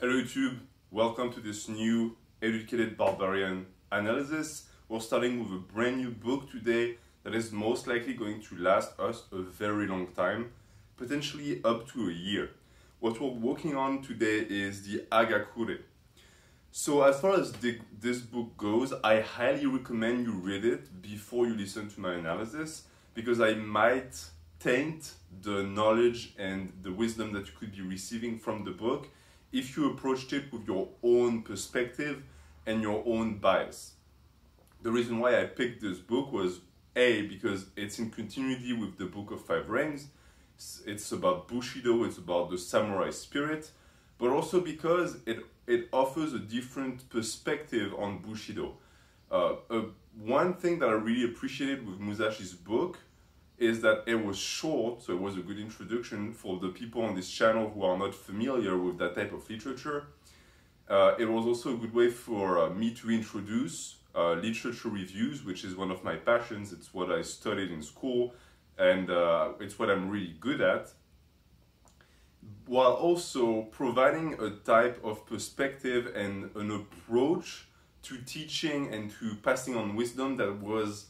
Hello YouTube, welcome to this new Educated Barbarian analysis. We're starting with a brand new book today that is most likely going to last us a very long time, potentially up to a year. What we're working on today is the Hagakure. So as far as this book goes, I highly recommend you read it before you listen to my analysis, because I might taint the knowledge and the wisdom that you could be receiving from the book if you approached it with your own perspective and your own bias. The reason why I picked this book was A, because it's in continuity with the Book of Five Rings. It's about Bushido, it's about the samurai spirit, but also because it offers a different perspective on Bushido. One thing that I really appreciated with Musashi's book is that it was short, so it was a good introduction for the people on this channel who are not familiar with that type of literature. It was also a good way for me to introduce literature reviews, which is one of my passions. It's what I studied in school, and it's what I'm really good at, while also providing a type of perspective and an approach to teaching and to passing on wisdom that was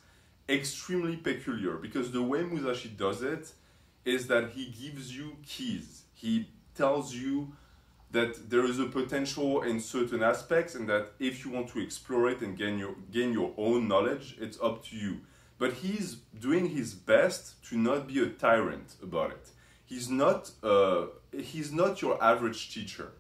extremely peculiar, because the way Musashi does it is that he gives you keys. He tells you that there is a potential in certain aspects, and that if you want to explore it and gain your own knowledge, it's up to you. But he's doing his best to not be a tyrant about it. He's not your average teacher.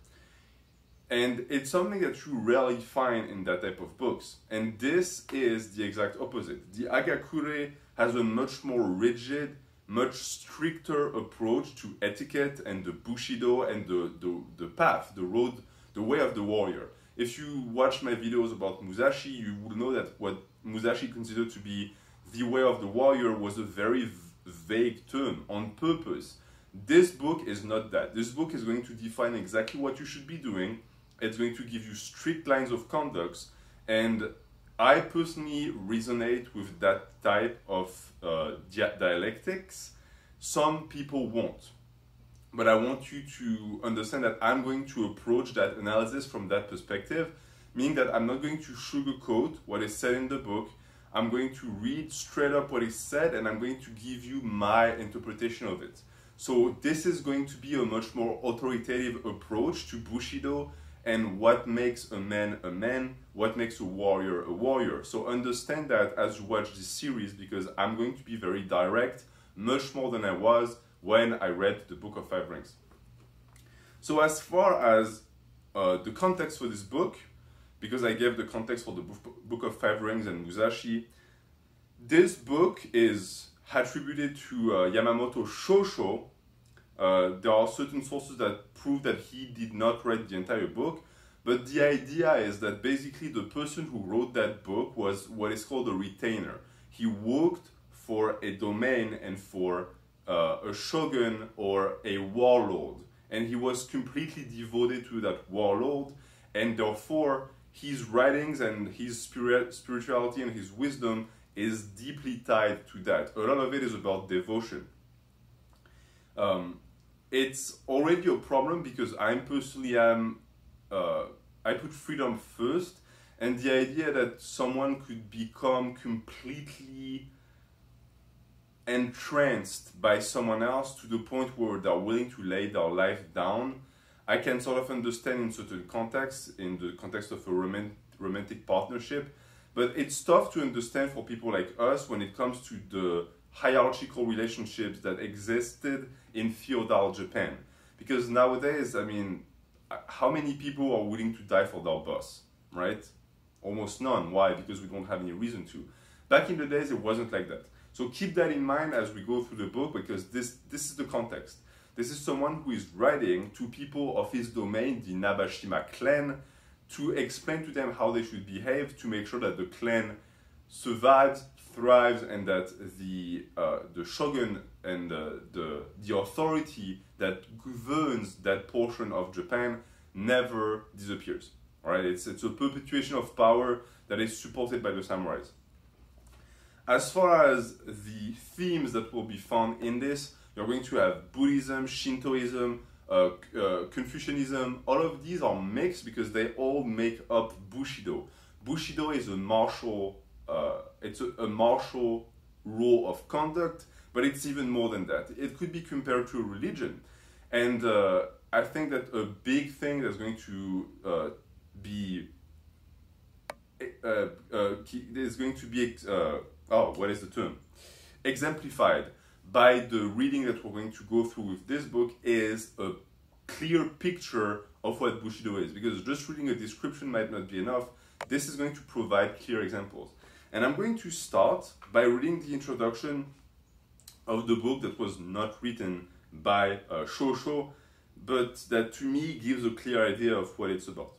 And it's something that you rarely find in that type of books. And this is the exact opposite. The Hagakure has a much more rigid, much stricter approach to etiquette and the Bushido and the path, the road, the way of the warrior. If you watch my videos about Musashi, you will know that what Musashi considered to be the way of the warrior was a very vague term on purpose. This book is not that. This book is going to define exactly what you should be doing. It's going to give you strict lines of conduct, and I personally resonate with that type of dialectics. Some people won't, but I want you to understand that I'm going to approach that analysis from that perspective, meaning that I'm not going to sugarcoat what is said in the book. I'm going to read straight up what is said, and I'm going to give you my interpretation of it. So this is going to be a much more authoritative approach to Bushido and what makes a man, what makes a warrior. So understand that as you watch this series, because I'm going to be very direct, much more than I was when I read the Book of Five Rings. So as far as the context for this book, because I gave the context for the Book of Five Rings and Musashi, this book is attributed to Yamamoto Jocho. There are certain sources that prove that he did not write the entire book, but the idea is that basically the person who wrote that book was what is called a retainer. He worked for a domain and for a shogun or a warlord, and he was completely devoted to that warlord, and therefore his writings and his spirituality and his wisdom is deeply tied to that. A lot of it is about devotion. It's already a problem because I personally I put freedom first, and the idea that someone could become completely entranced by someone else to the point where they're willing to lay their life down, I can sort of understand in certain contexts, in the context of a romantic partnership, but it's tough to understand for people like us when it comes to the hierarchical relationships that existed in feudal Japan. Because nowadays, I mean, how many people are willing to die for their boss, right? Almost none. Why? Because we don't have any reason to. Back in the days, it wasn't like that. So keep that in mind as we go through the book, because this is the context. This is someone who is writing to people of his domain, the Nabashima clan, to explain to them how they should behave, to make sure that the clan survives, thrives, and that the shogun and the authority that governs that portion of Japan never disappears. All right, it's a perpetuation of power that is supported by the samurais. As far as the themes that will be found in this, you're going to have Buddhism, Shintoism, Confucianism, all of these are mixed because they all make up Bushido. Bushido is a martial, it's a martial rule of conduct, but it's even more than that. It could be compared to a religion. And I think that a big thing that's going to be what is the term? Exemplified by the reading that we're going to go through with this book is a clear picture of what Bushido is, because just reading a description might not be enough. This is going to provide clear examples. And I'm going to start by reading the introduction of the book that was not written by Jocho, but that to me gives a clear idea of what it's about.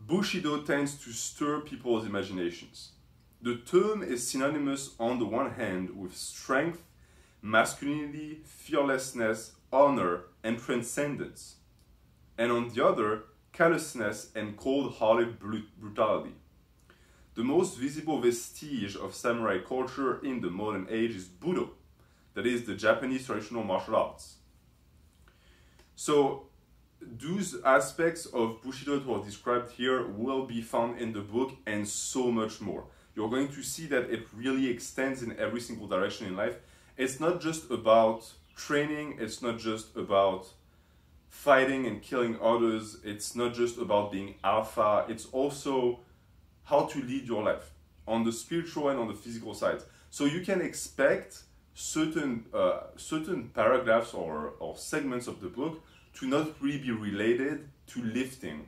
Bushido tends to stir people's imaginations. The term is synonymous on the one hand with strength, masculinity, fearlessness, honor, and transcendence, and on the other, callousness and cold-hearted brutality. The most visible vestige of samurai culture in the modern age is Budo, that is the Japanese traditional martial arts. So those aspects of Bushido that were described here will be found in the book and so much more. You're going to see that it really extends in every single direction in life. It's not just about training, it's not just about fighting and killing others, it's not just about being alpha, it's also how to lead your life on the spiritual and on the physical side. So you can expect certain paragraphs or segments of the book to not really be related to lifting.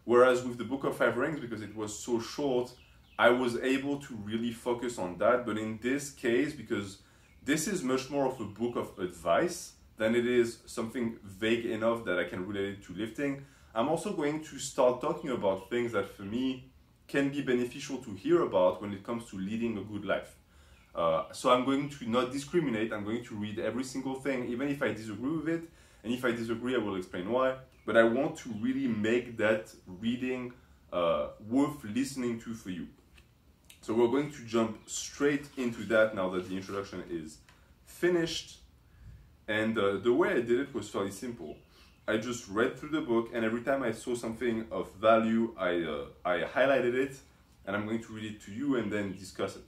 Whereas with the Book of Five Rings, because it was so short, I was able to really focus on that. But in this case, because this is much more of a book of advice than it is something vague enough that I can relate it to lifting, I'm also going to start talking about things that for me can be beneficial to hear about when it comes to leading a good life. So I'm going to not discriminate, I'm going to read every single thing, even if I disagree with it, and if I disagree I will explain why, but I want to really make that reading worth listening to for you. So we're going to jump straight into that now that the introduction is finished, and the way I did it was fairly simple. I just read through the book, and every time I saw something of value, I highlighted it, and I'm going to read it to you and then discuss it.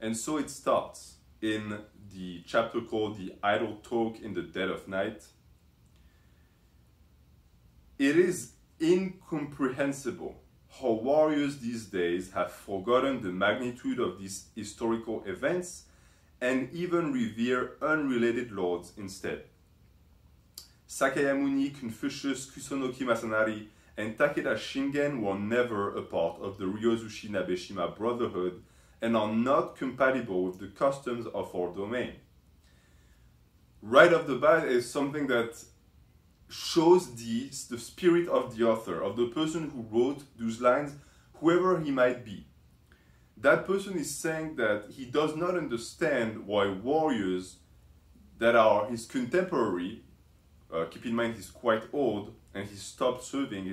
And so it starts in the chapter called The Idle Talk in the Dead of Night. It is incomprehensible how warriors these days have forgotten the magnitude of these historical events and even revere unrelated lords instead. Sakayamuni, Confucius, Kusunoki Masanari, and Takeda Shingen were never a part of the Ryozushi Nabeshima Brotherhood and are not compatible with the customs of our domain. Right off the bat is something that shows the spirit of the author, of the person who wrote those lines, whoever he might be. That person is saying that he does not understand why warriors that are his contemporary, keep in mind he's quite old and he stopped serving,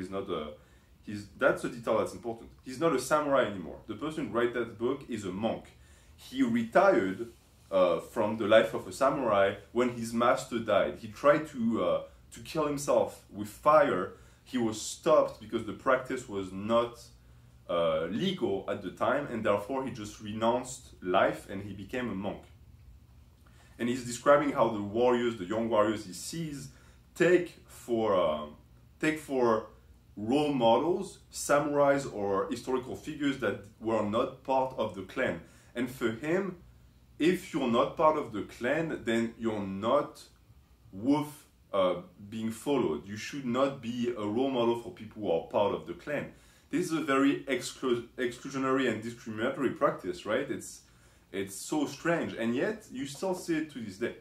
that's a detail that's important. He's not a samurai anymore. The person who wrote that book is a monk. He retired from the life of a samurai when his master died. He tried to kill himself with fire. He was stopped because the practice was not legal at the time, and therefore he just renounced life and he became a monk. And he's describing how the warriors, the young warriors he sees, take for role models, samurais or historical figures that were not part of the clan. And for him, if you're not part of the clan, then you're not worth being followed. You should not be a role model for people who are part of the clan. This is a very exclusionary and discriminatory practice, right? It's so strange, and yet you still see it to this day.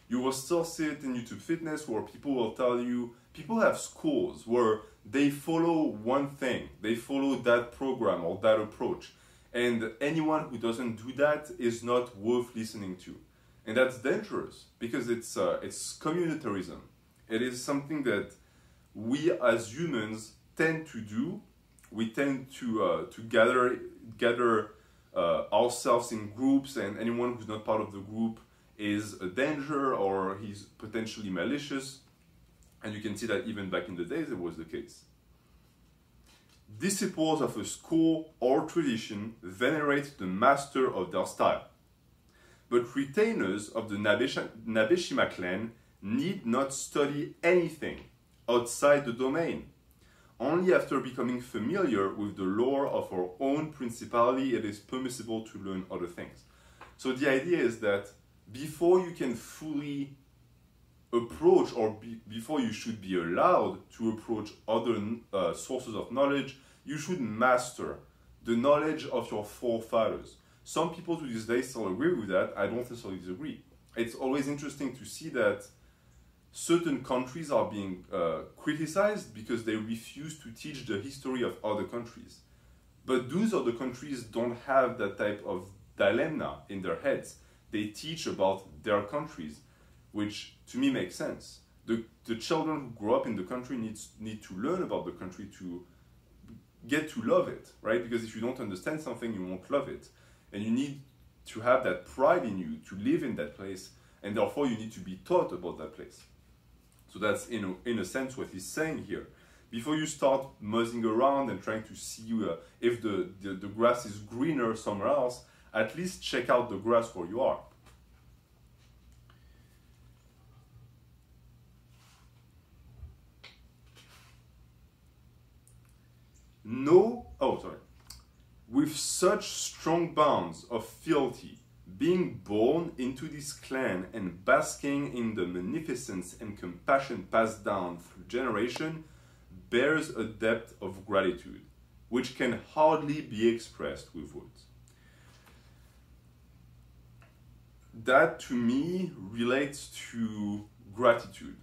You will still see it in YouTube Fitness, where people will tell you, people have schools where they follow one thing, they follow that program or that approach, and anyone who doesn't do that is not worth listening to. And that's dangerous, because it's communitarism. It is something that we as humans tend to do. We tend to gather ourselves in groups, and anyone who's not part of the group is a danger or he's potentially malicious. And you can see that even back in the days it was the case. Disciples of a school or tradition venerate the master of their style. But retainers of the Nabeshima clan need not study anything outside the domain. Only after becoming familiar with the lore of our own principality it is permissible to learn other things. So the idea is that before you can fully approach, or before you should be allowed to approach other sources of knowledge, you should master the knowledge of your forefathers. Some people to this day still agree with that. I don't necessarily disagree. It's always interesting to see that certain countries are being criticized because they refuse to teach the history of other countries. But those other countries don't have that type of dilemma in their heads. They teach about their countries, which to me makes sense. The children who grow up in the country need to learn about the country to get to love it, right? Because if you don't understand something, you won't love it. And you need to have that pride in you to live in that place, and therefore you need to be taught about that place. So that's in a sense what he's saying here. Before you start muzzing around and trying to see if the grass is greener somewhere else, at least check out the grass where you are. With such strong bonds of fealty, being born into this clan and basking in the magnificence and compassion passed down through generation bears a depth of gratitude, which can hardly be expressed with words. That to me relates to gratitude.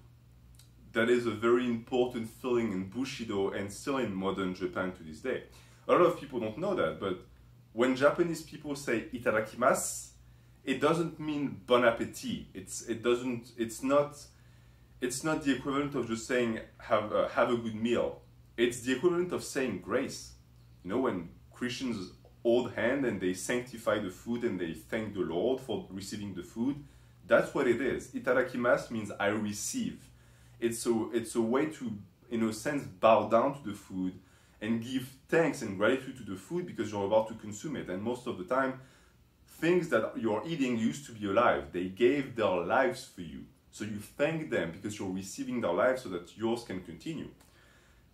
That is a very important feeling in Bushido and still in modern Japan to this day. A lot of people don't know that, but when Japanese people say itadakimasu, it doesn't mean bon appetit. It's not the equivalent of just saying have a good meal. It's the equivalent of saying grace. You know, when Christians hold hand and they sanctify the food and they thank the Lord for receiving the food, that's what it is. Itadakimasu means I receive. It's a way to, in a sense, bow down to the food and give thanks and gratitude to the food because you're about to consume it. And most of the time, things that you're eating used to be alive. They gave their lives for you. So you thank them because you're receiving their lives so that yours can continue.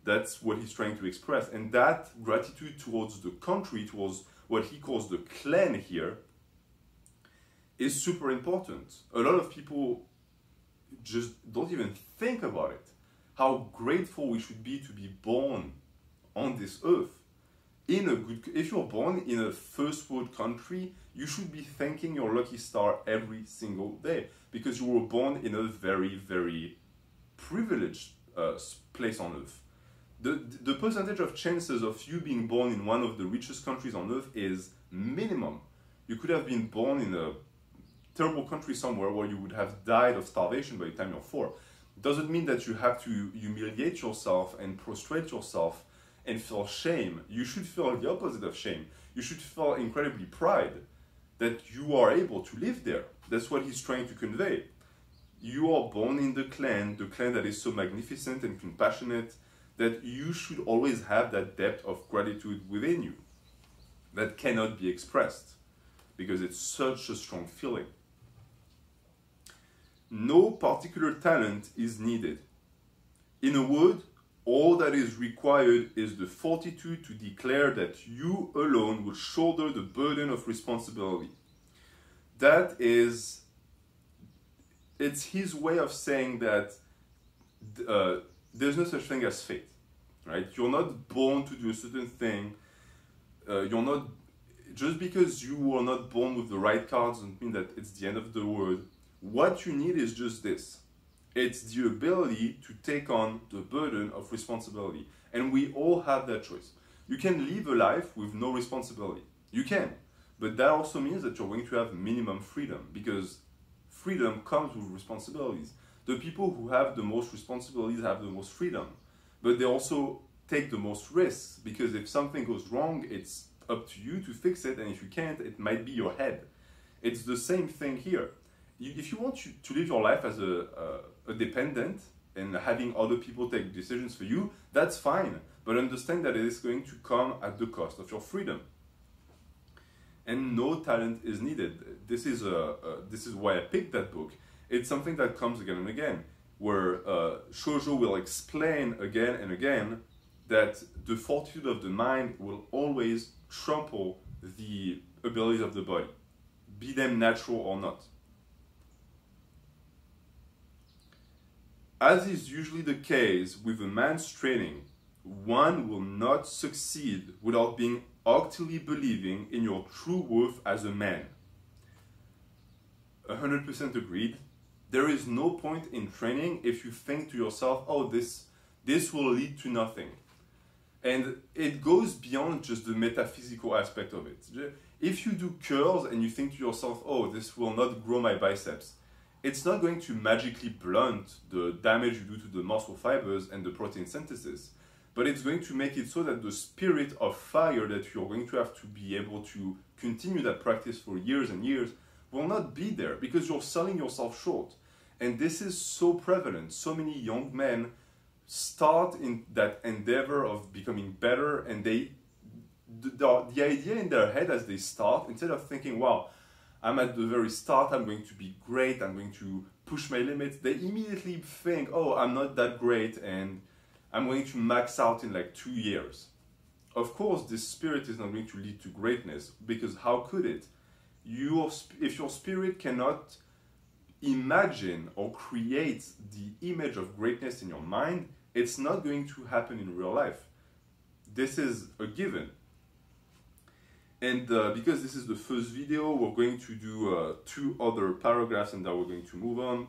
That's what he's trying to express. And that gratitude towards the country, towards what he calls the clan here, is super important. A lot of people just don't even think about it. How grateful we should be to be born on this earth. If you're born in a first world country, you should be thanking your lucky star every single day because you were born in a very, very privileged place on earth. The percentage of chances of you being born in one of the richest countries on earth is minimum. You could have been born in a terrible country somewhere where you would have died of starvation by the time you're 4. Doesn't mean that you have to humiliate yourself and prostrate yourself and feel shame. You should feel the opposite of shame. You should feel incredibly pride that you are able to live there. That's what he's trying to convey. You are born in the clan that is so magnificent and compassionate, that you should always have that depth of gratitude within you that cannot be expressed because it's such a strong feeling. No particular talent is needed. In a word, all that is required is the fortitude to declare that you alone will shoulder the burden of responsibility. It's his way of saying that there's no such thing as fate, right? You're not born to do a certain thing. Just because you were not born with the right cards doesn't mean that it's the end of the world. What you need is just this. It's the ability to take on the burden of responsibility. And we all have that choice. You can live a life with no responsibility. You can. But that also means that you're going to have minimum freedom because freedom comes with responsibilities. The people who have the most responsibilities have the most freedom. But they also take the most risks because if something goes wrong, it's up to you to fix it. And if you can't, it might be your head. It's the same thing here. if you want to live your life as a dependent and having other people take decisions for you, that's fine. But understand that it is going to come at the cost of your freedom. And no talent is needed. This is why I picked that book. It's something that comes again and again, where Jocho will explain again and again that the fortitude of the mind will always trample the abilities of the body, be them natural or not. As is usually the case with a man's training, one will not succeed without being actively believing in your true worth as a man. 100% agreed. There is no point in training if you think to yourself, oh, this will lead to nothing. And it goes beyond just the metaphysical aspect of it. If you do curls and you think to yourself, oh, this will not grow my biceps, it's not going to magically blunt the damage you do to the muscle fibers and the protein synthesis, but it's going to make it so that the spirit of fire that you're going to have to be able to continue that practice for years and years will not be there, because you're selling yourself short. And this is so prevalent. So many young men start in that endeavor of becoming better, and the idea in their head as they start, instead of thinking, wow, I'm at the very start, I'm going to be great, I'm going to push my limits, they immediately think, oh, I'm not that great and I'm going to max out in like 2 years. Of course, this spirit is not going to lead to greatness, because how could it? If your spirit cannot imagine or create the image of greatness in your mind, it's not going to happen in real life. This is a given. And because this is the first video, we're going to do 2 other paragraphs and then we're going to move on.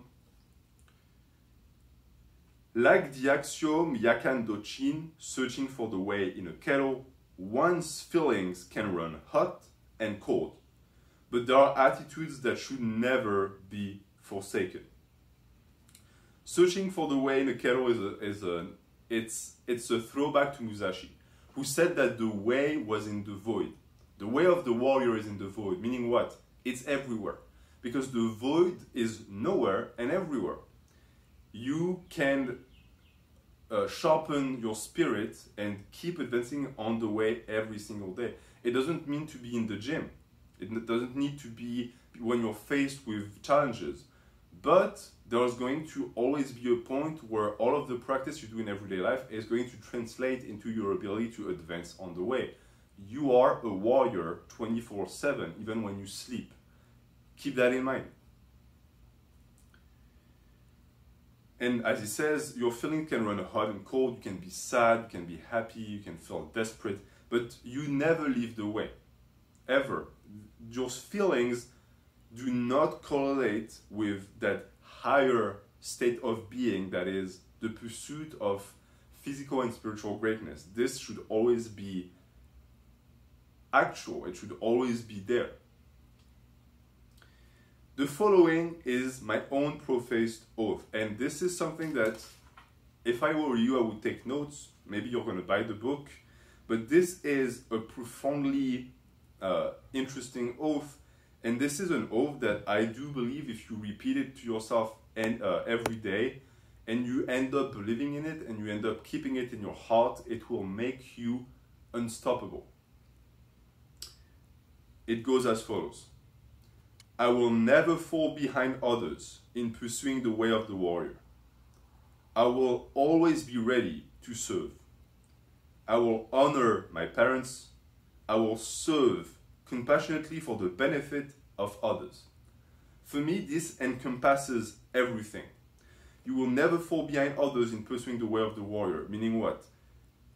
Like the axiom Yakan Dochin, searching for the way in a kettle, one's feelings can run hot and cold, but there are attitudes that should never be forsaken. Searching for the way in a kettle it's a throwback to Musashi, who said that the way was in the void. The way of the warrior is in the void, meaning what? It's everywhere. Because the void is nowhere and everywhere. You can sharpen your spirit and keep advancing on the way every single day. It doesn't mean to be in the gym. It doesn't need to be when you're faced with challenges. But there's going to always be a point where all of the practice you do in everyday life is going to translate into your ability to advance on the way. You are a warrior 24/7, even when you sleep. Keep that in mind. And as he says, your feeling can run hot and cold. You can be sad, you can be happy, you can feel desperate, but you never leave the way, ever. Your feelings do not correlate with that higher state of being that is the pursuit of physical and spiritual greatness. This should always be actual, it should always be there. The following is my own professed oath, and this is something that if I were you, I would take notes. Maybe you're going to buy the book, but this is a profoundly interesting oath, and this is an oath that I do believe if you repeat it to yourself every day, and you end up believing in it, and you end up keeping it in your heart, it will make you unstoppable. It goes as follows. I will never fall behind others in pursuing the way of the warrior. I will always be ready to serve. I will honor my parents. I will serve compassionately for the benefit of others. For me, this encompasses everything. You will never fall behind others in pursuing the way of the warrior, meaning what?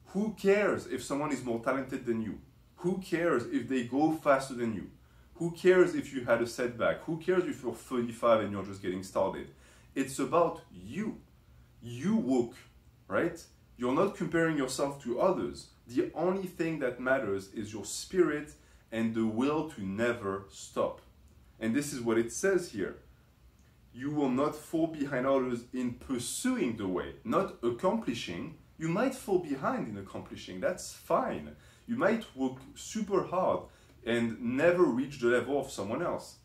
Who cares if someone is more talented than you? Who cares if they go faster than you? Who cares if you had a setback? Who cares if you're 35 and you're just getting started? It's about you. You work, right? You're not comparing yourself to others. The only thing that matters is your spirit and the will to never stop. And this is what it says here. You will not fall behind others in pursuing the way, not accomplishing. You might fall behind in accomplishing, that's fine. You might work super hard and never reach the level of someone else.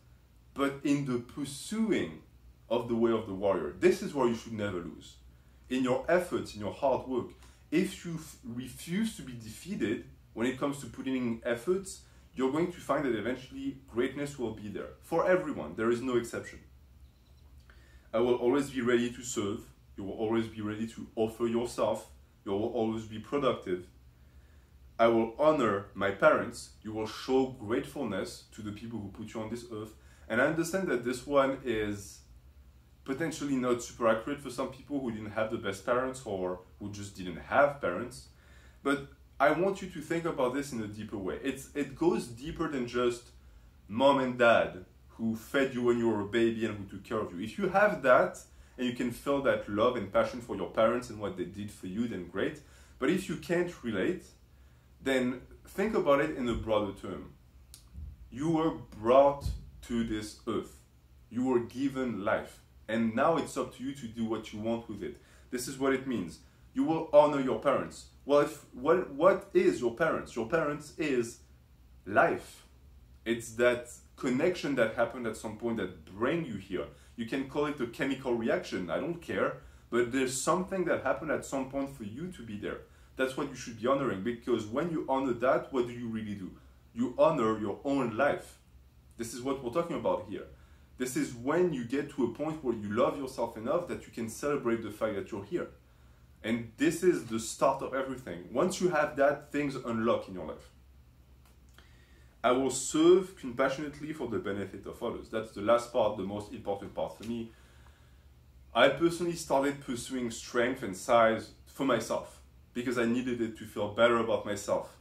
but in the pursuing of the way of the warrior. This is where you should never lose. In your efforts, in your hard work, if you refuse to be defeated when it comes to putting in efforts, you're going to find that eventually greatness will be there. For everyone, there is no exception. I will always be ready to serve. You will always be ready to offer yourself. You will always be productive. I will honor my parents. You will show gratefulness to the people who put you on this earth. And I understand that this one is potentially not super accurate for some people who didn't have the best parents or who just didn't have parents. But I want you to think about this in a deeper way. It goes deeper than just mom and dad who fed you when you were a baby and who took care of you. If you have that and you can feel that love and passion for your parents and what they did for you, then great. But if you can't relate, then think about it in a broader term. You were brought to this earth. You were given life. And now it's up to you to do what you want with it. This is what it means. You will honor your parents. Well, what is your parents? Your parents is life. It's that connection that happened at some point that bring you here. You can call it a chemical reaction. I don't care. But there's something that happened at some point for you to be there. That's what you should be honoring, because when you honor that, what do you really do? You honor your own life. This is what we're talking about here. This is when you get to a point where you love yourself enough that you can celebrate the fact that you're here. And this is the start of everything. Once you have that, things unlock in your life. I will serve compassionately for the benefit of others. That's the last part, the most important part for me. I personally started pursuing strength and size for myself because I needed it to feel better about myself.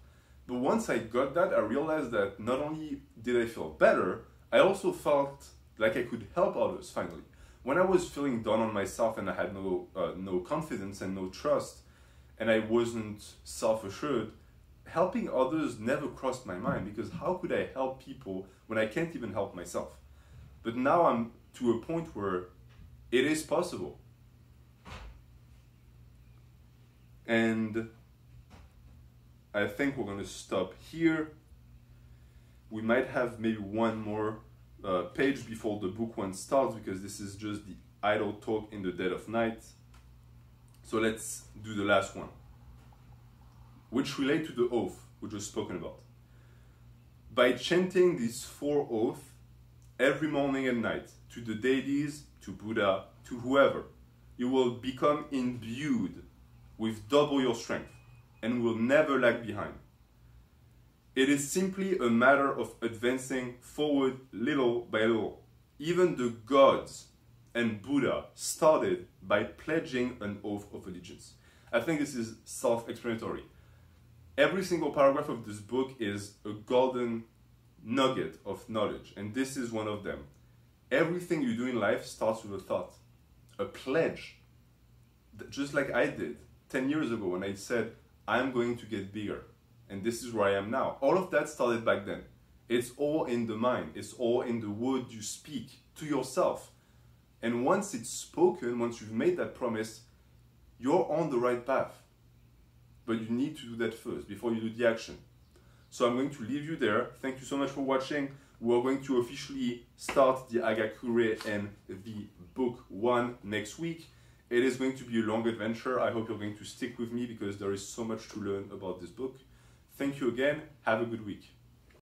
But once I got that, I realized that not only did I feel better, I also felt like I could help others finally. When I was feeling down on myself and I had no confidence and no trust, and I wasn't self-assured, helping others never crossed my mind, because how could I help people when I can't even help myself? But now I'm to a point where it is possible. And I think we're going to stop here. We might have maybe one more page before the book one starts, because this is just the idle talk in the dead of night. So let's do the last one, which relate to the oath we just spoken about. By chanting these 4 oaths every morning and night to the deities, to Buddha, to whoever, you will become imbued with double your strength and will never lag behind. It is simply a matter of advancing forward little by little. Even the gods and Buddha started by pledging an oath of allegiance. I think this is self-explanatory. Every single paragraph of this book is a golden nugget of knowledge, and this is one of them. Everything you do in life starts with a thought, a pledge. Just like I did 10 years ago when I said, I'm going to get bigger. And this is where I am now. All of that started back then. It's all in the mind. It's all in the words you speak to yourself. And once it's spoken, once you've made that promise, you're on the right path. But you need to do that first before you do the action. So I'm going to leave you there. Thank you so much for watching. We're going to officially start the Hagakure and the book 1 next week. It is going to be a long adventure. I hope you're going to stick with me because there is so much to learn about this book. Thank you again. Have a good week.